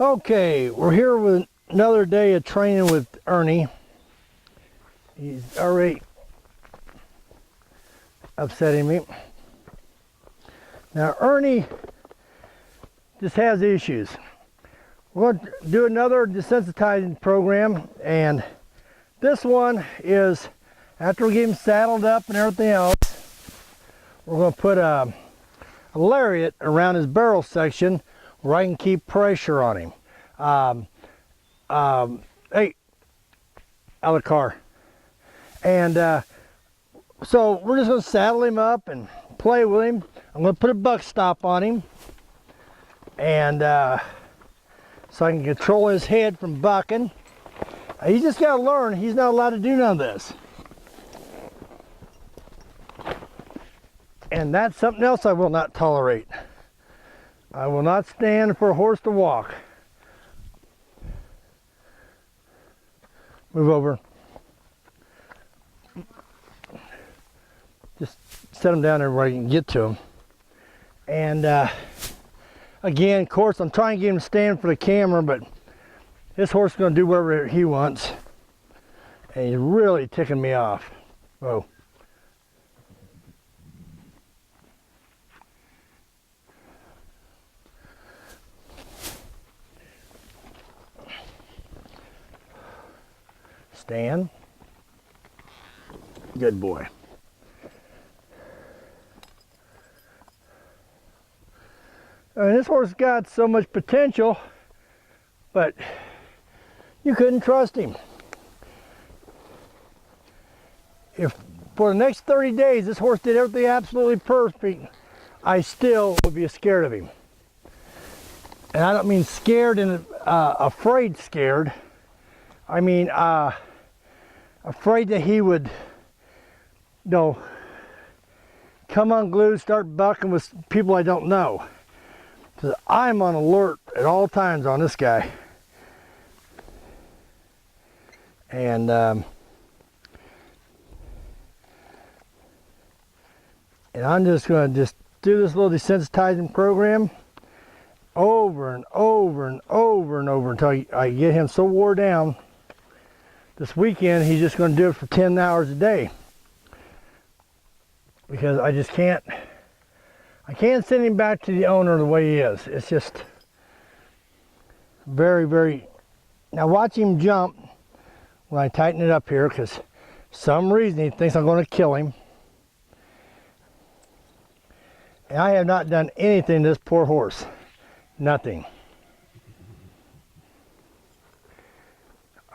Okay, we're here with another day of training with Ernie. He's already upsetting me. Now Ernie just has issues. We're going to do another desensitizing program, and this one is after we get him saddled up and everything else, we're going to put a lariat around his barrel section where I can keep pressure on him. Hey, out of the car. And so we're just going to saddle him up and play with him. I'm going to put a buck stop on him, and so I can control his head from bucking. He just got to learn he's not allowed to do none of this. And that's something else I will not tolerate. I will not stand for a horse to walk. Move over. Just set him down there where I can get to him. And again, of course, I'm trying to get him to stand for the camera, but this horse is going to do whatever he wants. And he's really ticking me off. Whoa. Stand. Good boy. I mean, this horse got so much potential, but you couldn't trust him. If for the next 30 days this horse did everything absolutely perfect, I still would be scared of him. And I don't mean scared and afraid scared. I mean afraid that he would, you know, come unglued, start bucking with people I don't know. Because I'm on alert at all times on this guy. And I'm just going to do this little desensitizing program over and over and over and over until I get him so wore down. This weekend he's just going to do it for 10 hours a day, because I just can't send him back to the owner the way he is. It's just very, very. Now watch him jump when I tighten it up here, because some reason he thinks I'm going to kill him. And I have not done anything to this poor horse. Nothing.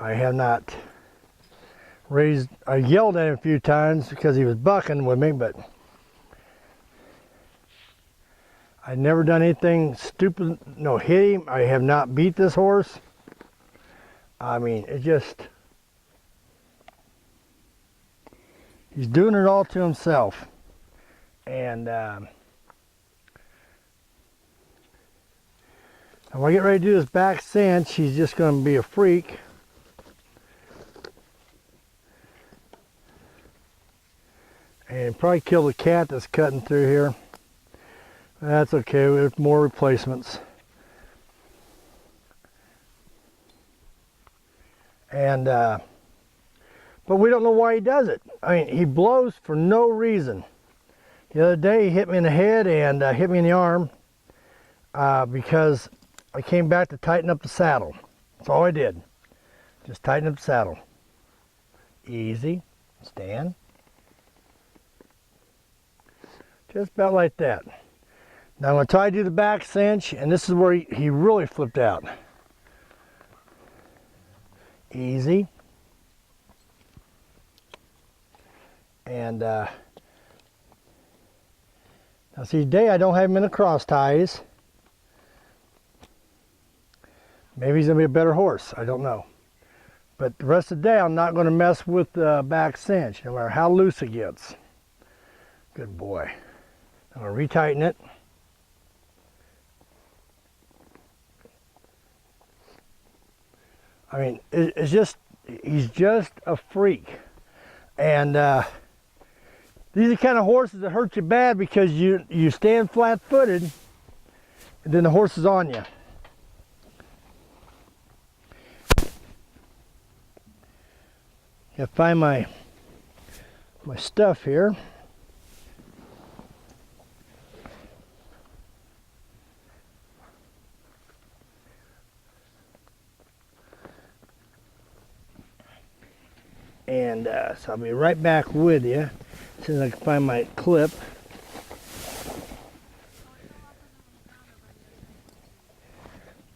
I have not raised, I yelled at him a few times because he was bucking with me, but I've never done anything stupid, no hit him. I have not beat this horse. I mean, it just, he's doing it all to himself. And when I get ready to do this back cinch, he's just going to be a freak. And probably kill the cat that's cutting through here. That's okay, we have more replacements. And but we don't know why he does it. I mean, he blows for no reason. The other day he hit me in the head and hit me in the arm because I came back to tighten up the saddle. That's all I did. Just tighten up the saddle. Easy. Stand. Just about like that. Now I'm going to try to do the back cinch, and this is where he really flipped out. Easy. And now see, today I don't have him in the cross ties. Maybe he's going to be a better horse. I don't know. But the rest of the day I'm not going to mess with the back cinch, no matter how loose it gets. Good boy. I'm going to retighten it. I mean, it's just, he's just a freak. And these are the kind of horses that hurt you bad because you stand flat-footed and then the horse is on you. Gotta find my stuff here. And so I'll be right back with you as soon as I can find my clip.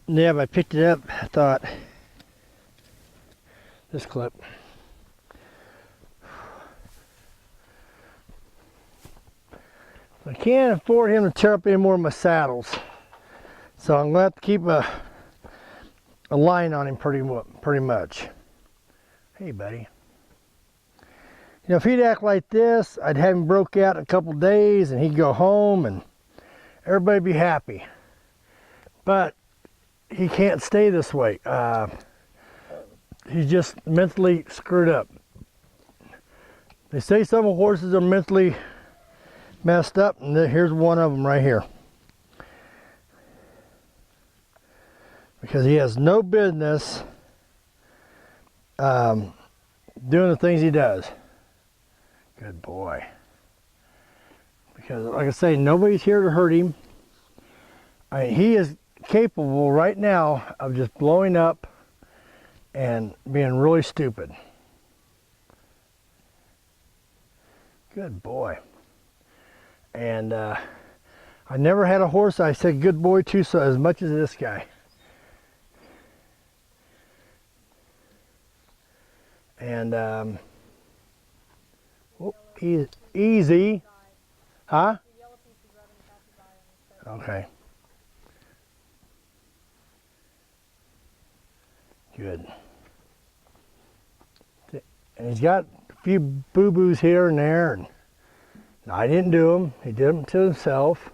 Yeah, but I picked it up. I thought this clip. I can't afford him to tear up any more of my saddles, so I'm gonna have to keep a line on him pretty much. Hey, buddy. You know, if he'd act like this, I'd have him broke out in a couple days, and he'd go home, and everybody'd be happy. But he can't stay this way. He's just mentally screwed up. They say some horses are mentally messed up, and here's one of them right here. Because he has no business doing the things he does. Good boy. Because, like I say, nobody's here to hurt him. I mean, he is capable right now of just blowing up and being really stupid. Good boy. And I never had a horse I said good boy to so as much as this guy. And easy. Huh? Okay. Good. And he's got a few boo-boos here and there, and I didn't do them. He did them to himself.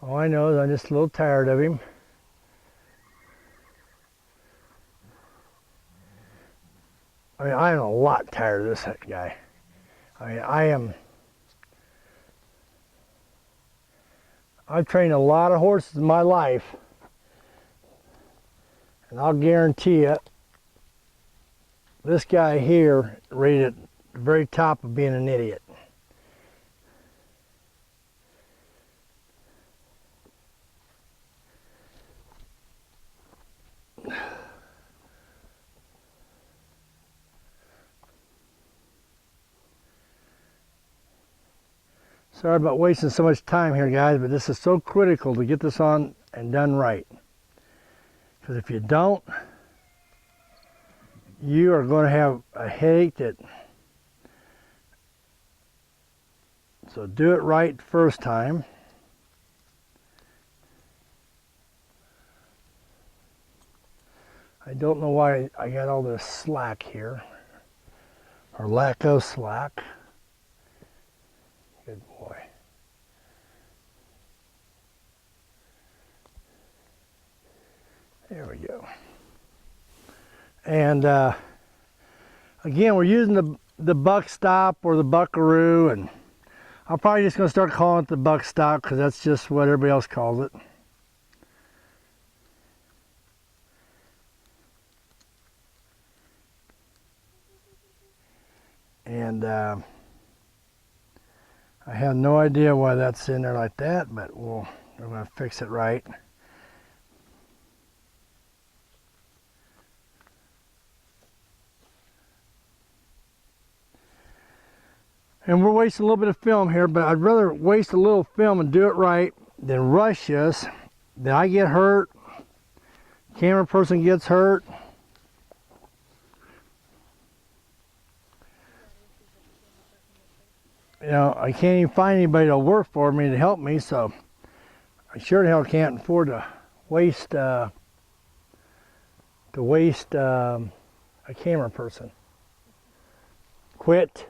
All I know is I'm just a little tired of him. I mean, I am a lot tired of this guy. I mean, I've trained a lot of horses in my life, and I'll guarantee you, this guy here rated at the very top of being an idiot. Sorry about wasting so much time here, guys, but this is so critical to get this on and done right. Because if you don't, you are going to have a headache so do it right first time. I don't know why I got all this slack here, or lack of slack. Good boy. There we go. And again, we're using the buck stop or the buckaroo, and I'm probably just going to start calling it the buck stop because that's just what everybody else calls it. And I have no idea why that's in there like that, but we're going to fix it right. And we're wasting a little bit of film here, but I'd rather waste a little film and do it right than rush this. Then I get hurt, camera person gets hurt. You know, I can't even find anybody to work for me to help me, so I sure the hell can't afford to waste a camera person. Quit.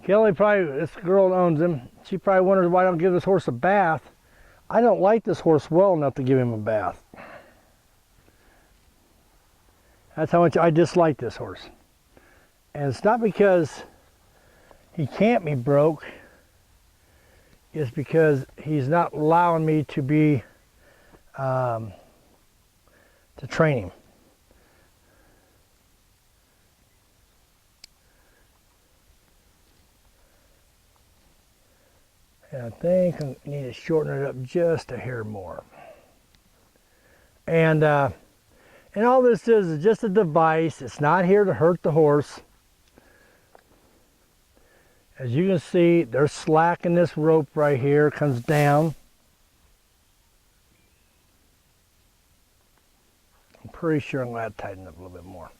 Kelly probably, this girl that owns him, she probably wonders why I don't give this horse a bath. I don't like this horse well enough to give him a bath. That's how much I dislike this horse. And it's not because he can't be broke. It's because he's not allowing me to be, to train him. And I think I need to shorten it up just a hair more. And all this is just a device. It's not here to hurt the horse. As you can see, there's slack in this rope right here. It comes down. I'm pretty sure I'm going to tighten up a little bit more.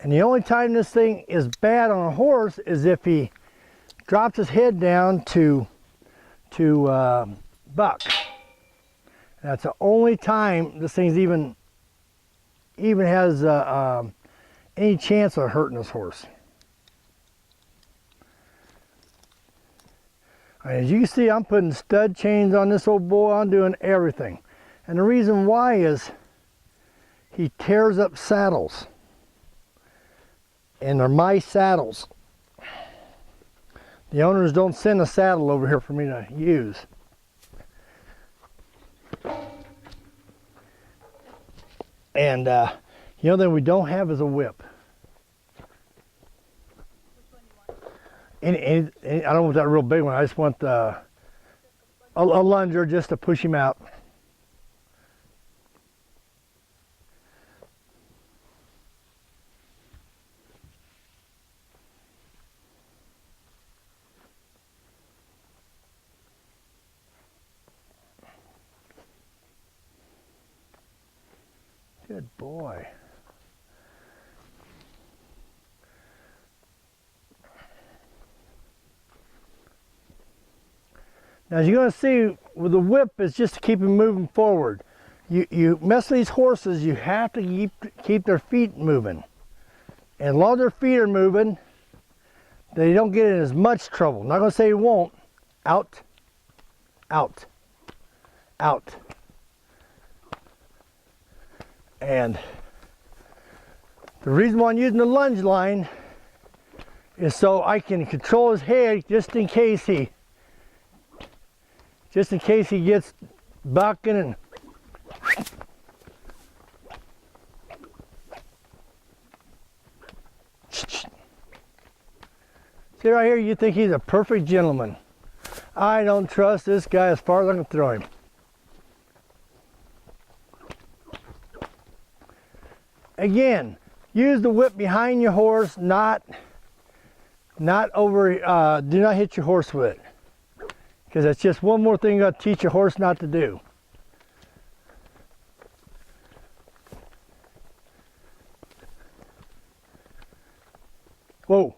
And the only time this thing is bad on a horse is if he drops his head down to buck. That's the only time this thing's even has any chance of hurting this horse. As you can see, I'm putting stud chains on this old boy. I'm doing everything. And the reason why is he tears up saddles. And they're my saddles. The owners don't send a saddle over here for me to use. And the other thing we don't have is a whip. I don't want that real big one. I just want a lunger just to push him out. Good boy. Now, as you're going to see, with the whip, it's just to keep him moving forward. You mess with these horses, you have to keep their feet moving. And as long as their feet are moving, they don't get in as much trouble. I'm not going to say you won't. Out, out, out. And the reason why I'm using the lunge line is so I can control his head just in case he gets bucking and see right here, you think he's a perfect gentleman. I don't trust this guy as far as I can throw him. Again, use the whip behind your horse, not over, do not hit your horse with it. Because that's just one more thing you got to teach your horse not to do. Whoa.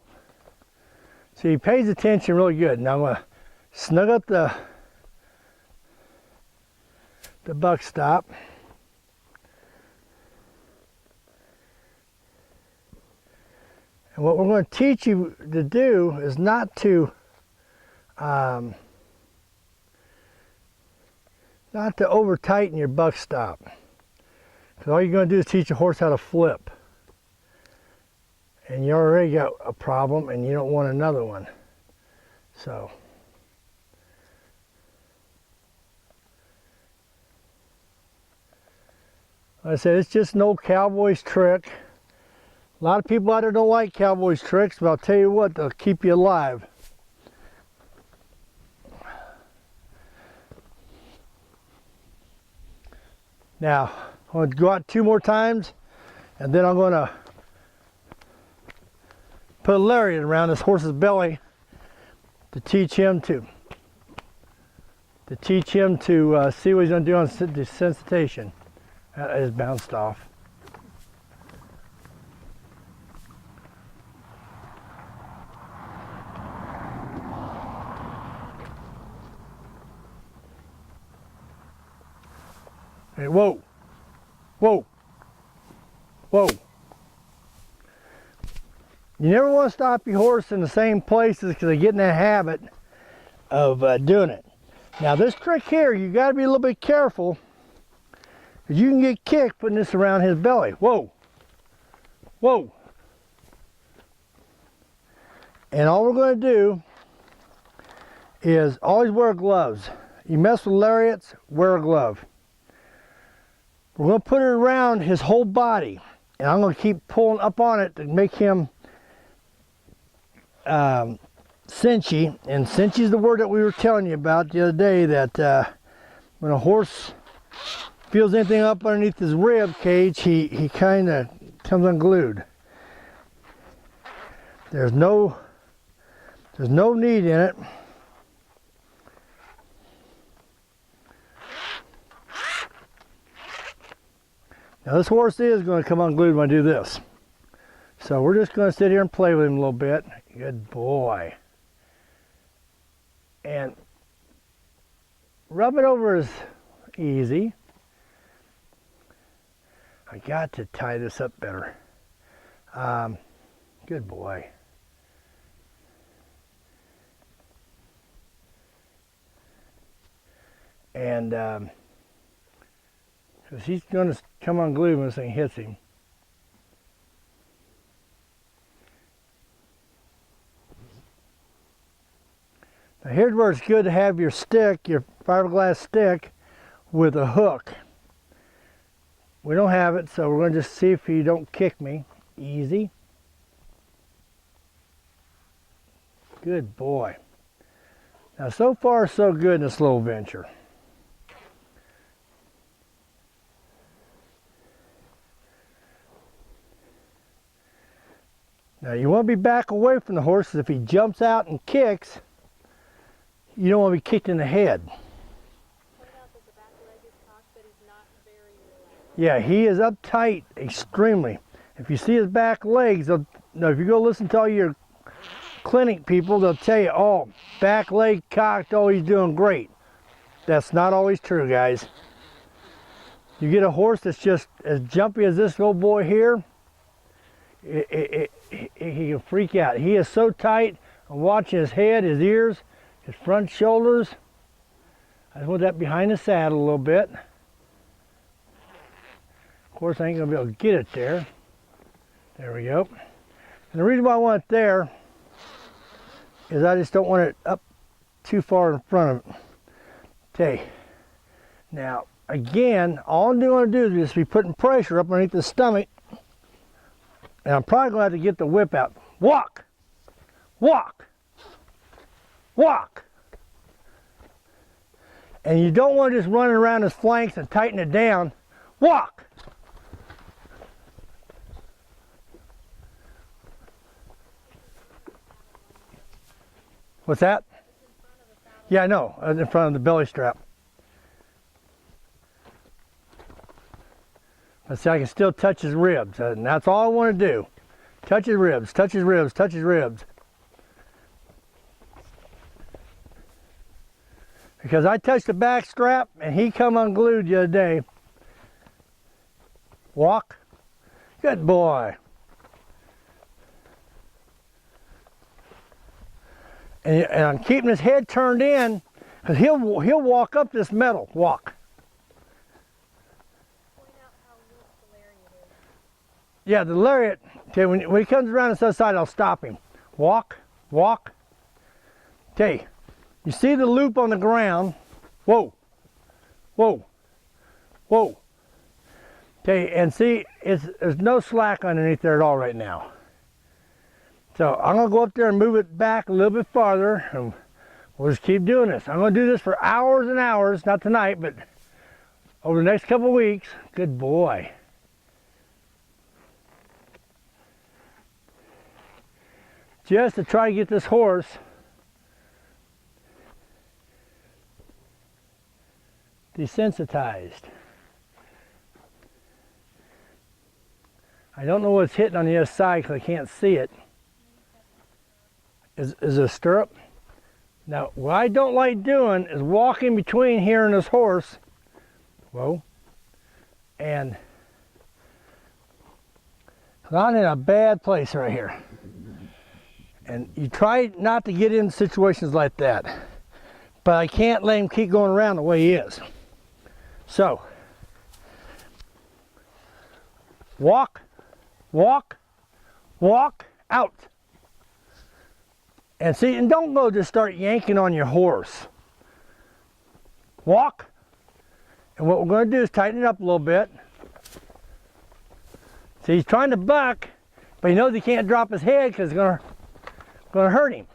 See, he pays attention really good. Now I'm going to snug up the buck stop. And what we're going to teach you to do is not to over tighten your buck stop. Because all you're going to do is teach a horse how to flip. And you already got a problem and you don't want another one. So. Like I said, it's just an old cowboy's trick. A lot of people out there don't like cowboys' tricks, but I'll tell you what, they'll keep you alive. Now, I'm going to go out 2 more times, and then I'm going to put a lariat around this horse's belly to teach him to see what he's going to do on desensitization. That is bounced off. Hey, whoa, whoa, whoa. You never want to stop your horse in the same places because they get in that habit of doing it. Now this trick here, you got to be a little bit careful because you can get kicked putting this around his belly. Whoa, whoa. And all we're going to do is always wear gloves. You mess with lariats, wear a glove. We're going to put it around his whole body, and I'm going to keep pulling up on it to make him cinchy. And cinchy is the word that we were telling you about the other day, that when a horse feels anything up underneath his rib cage, he kind of comes unglued. There's no need in it. Now this horse is going to come unglued when I do this. So we're just going to sit here and play with him a little bit. Good boy. And rub it over is easy. I got to tie this up better. Good boy. And because he's going to come unglued when this thing hits him. Now here's where it's good to have your stick, your fiberglass stick, with a hook. We don't have it, so we're going to just see if you don't kick me. Easy. Good boy. Now so far so good in this little venture. Now you want to be back away from the horse, because if he jumps out and kicks, you don't want to be kicked in the head. Yeah, he is uptight extremely. If you see his back legs, if you go listen to all your clinic people, they'll tell you, oh, back leg cocked, oh, he's doing great. That's not always true, guys. You get a horse that's just as jumpy as this old boy here, he can freak out. He is so tight. I'm watching his head, his ears, his front shoulders. I just want that behind the saddle a little bit. Of course, I ain't gonna be able to get it there. There we go. And the reason why I want it there is I just don't want it up too far in front of it. Okay. Now, again, all I'm going to do is just be putting pressure up underneath the stomach. And I'm probably going to have to get the whip out. Walk! Walk! Walk! And you don't want to just run around his flanks and tighten it down. Walk! What's that? Yeah, I know. In front of the belly strap. But see, I can still touch his ribs, and that's all I want to do. Touch his ribs, touch his ribs, touch his ribs. Because I touched the back strap, and he come unglued the other day. Walk. Good boy. And I'm keeping his head turned in, because he'll walk up this metal. Walk. Point out how loose the lariat is. Yeah, the lariat. Okay, when he comes around this other side, I'll stop him. Walk, walk. Okay, you see the loop on the ground. Whoa, whoa, whoa. Okay, and see, there's no slack underneath there at all right now. So I'm going to go up there and move it back a little bit farther, and we'll just keep doing this. I'm going to do this for hours and hours, not tonight, but over the next couple of weeks. Good boy. Just to try to get this horse desensitized. I don't know what's hitting on the other side because I can't see it. Is it a stirrup? Now, what I don't like doing is walking between here and this horse. Whoa. And I'm in a bad place right here. And you try not to get in situations like that. But I can't let him keep going around the way he is. So, walk, walk, walk out. And see, and don't go just start yanking on your horse. Walk. And what we're going to do is tighten it up a little bit. See, he's trying to buck, but he knows he can't drop his head because it's going to hurt him.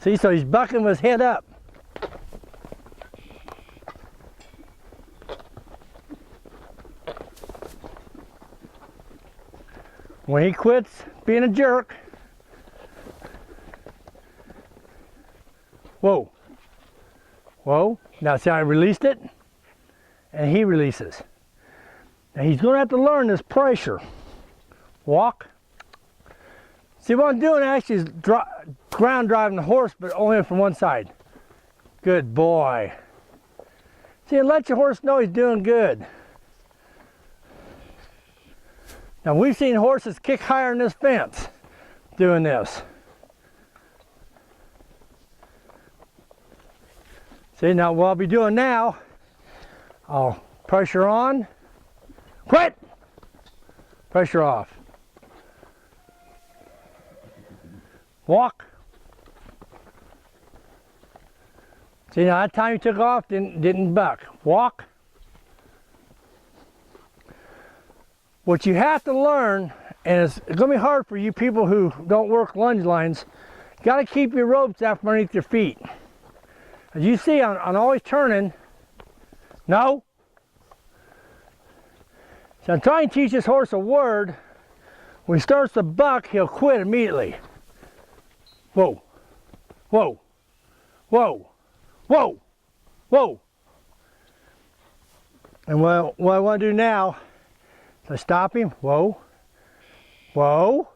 See, so he's bucking with his head up. When he quits being a jerk, whoa, whoa. Now see how I released it? And he releases. Now he's going to have to learn this pressure. Walk. See what I'm doing actually is ground driving the horse, but only from one side. Good boy. See, and let your horse know he's doing good. Now we've seen horses kick higher than this fence doing this. See, now what I'll be doing now, I'll pressure on, quit, pressure off. Walk. See, now that time you took off, didn't buck. Walk. What you have to learn, and it's going to be hard for you people who don't work lunge lines, you got to keep your ropes out from underneath your feet. As you see, I'm always turning. No. So I'm trying to teach this horse a word. When he starts to buck, he'll quit immediately. Whoa, whoa, whoa, whoa, whoa. And what I want to do now, is I stop him, whoa, whoa.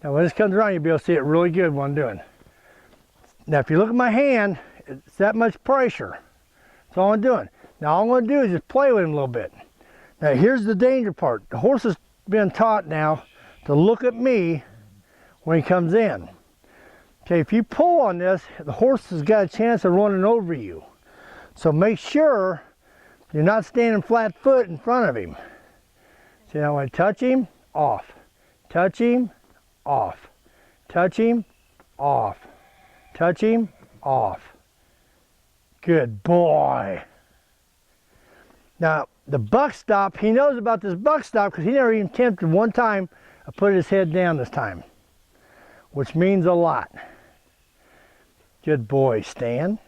Now when this comes around, you'll be able to see it really good what I'm doing. Now if you look at my hand, it's that much pressure. That's all I'm doing. Now all I'm going to do is just play with him a little bit. Now here's the danger part. The horse has been taught now to look at me when he comes in. Okay, if you pull on this, the horse has got a chance of running over you. So make sure you're not standing flat foot in front of him. See, now when I touch him, off. Touch him, off. Touch him, off. Touch him, off. Good boy. Now, the buck stop, he knows about this buck stop because he never even attempted one time to put his head down this time, which means a lot. Good boy, stand.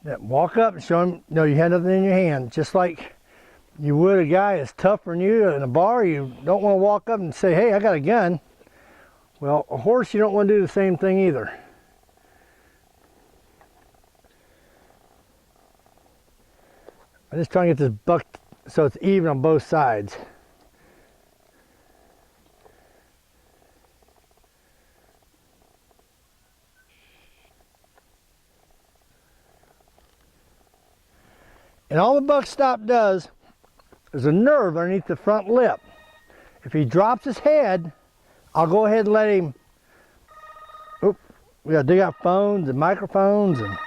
Now, walk up and show him, no, you had nothing in your hand, just like you would a guy that's tougher than you in a bar. You don't want to walk up and say, hey, I got a gun. Well, a horse, you don't want to do the same thing either. I'm just trying to get this buck so it's even on both sides. And all the buck stop does is a nerve underneath the front lip. If he drops his head, I'll go ahead and let him, oop, we gotta dig out phones and microphones and